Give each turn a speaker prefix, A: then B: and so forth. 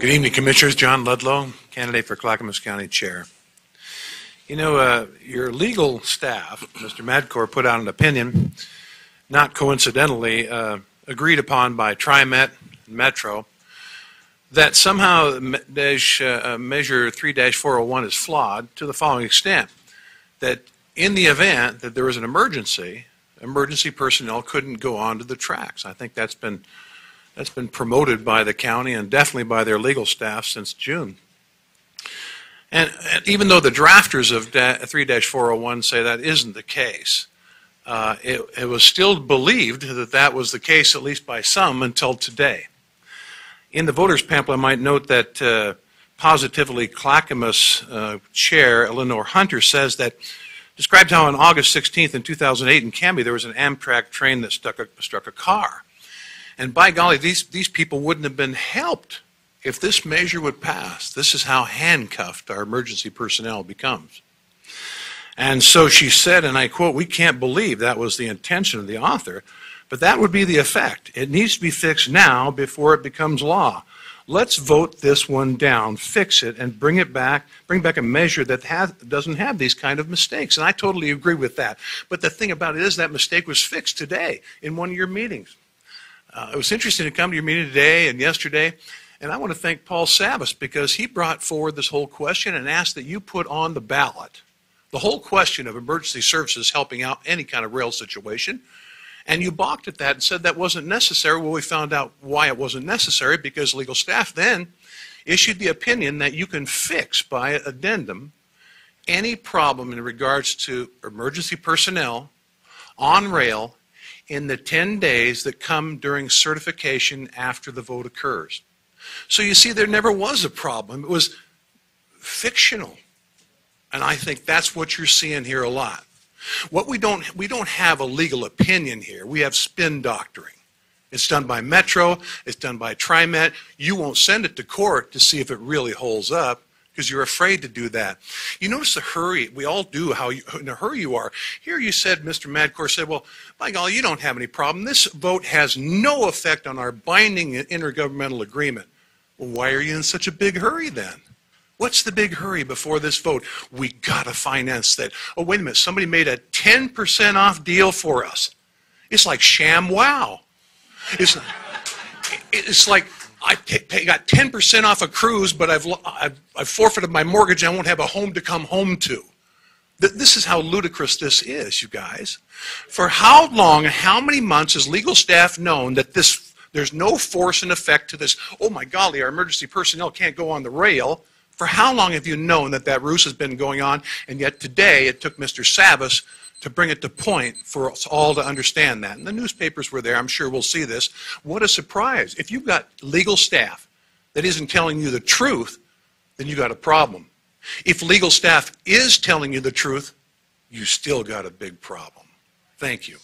A: Good evening, Commissioners. John Ludlow, candidate for Clackamas County Chair. You know, your legal staff, Mr. Madcore, put out an opinion, not coincidentally agreed upon by TriMet and Metro, that somehow Measure 3-401 is flawed to the following extent, that in the event that there was an emergency personnel couldn't go onto the tracks. I think that's been promoted by the county and definitely by their legal staff since June. And even though the drafters of 3-401 say that isn't the case, it was still believed that that was the case, at least by some, until today. In the voters' pamphlet, I might note that positively Clackamas Chair Eleanor Hunter says that, described how on August 16th in 2008 in Canby there was an Amtrak train that struck a car. And by golly, these people wouldn't have been helped if this measure would pass. This is how handcuffed our emergency personnel becomes. And so she said, and I quote, "We can't believe that was the intention of the author, but that would be the effect. It needs to be fixed now before it becomes law. Let's vote this one down, fix it, and bring back a measure that doesn't have these kind of mistakes." And I totally agree with that. But the thing about it is that mistake was fixed today in one of your meetings. It was interesting to come to your meeting today and yesterday, and I want to thank Paul Savas because he brought forward this whole question and asked that you put on the ballot the whole question of emergency services helping out any kind of rail situation, and you balked at that and said that wasn't necessary. Well, we found out why it wasn't necessary because legal staff then issued the opinion that you can fix by addendum any problem in regards to emergency personnel on rail in the 10 days that come during certification after the vote occurs. So you see, there never was a problem. It was fictional. And I think that's what you're seeing here a lot. We don't have a legal opinion here. We have spin doctoring. It's done by Metro. It's done by TriMet. You won't send it to court to see if it really holds up because you're afraid to do that. You notice the hurry. We all do how in a hurry you are. Here you said, Mr. Madcore said, well, by golly, you don't have any problem. This vote has no effect on our binding intergovernmental agreement. Well, why are you in such a big hurry then? What's the big hurry before this vote? We got to finance that. Oh, wait a minute. Somebody made a 10% off deal for us. It's like sham wow. It's like I got 10% off a cruise, but I've forfeited my mortgage. I won't have a home to come home to. This is how ludicrous this is, you guys. For how long and how many months has legal staff known that there's no force and effect to this? Oh my golly, our emergency personnel can't go on the rail. For how long have you known that ruse has been going on? And yet today it took Mr. Savas to bring it to point for us all to understand that. And the newspapers were there. I'm sure we'll see this. What a surprise. If you've got legal staff that isn't telling you the truth, then you got a problem. If legal staff is telling you the truth, you still got a big problem. Thank you.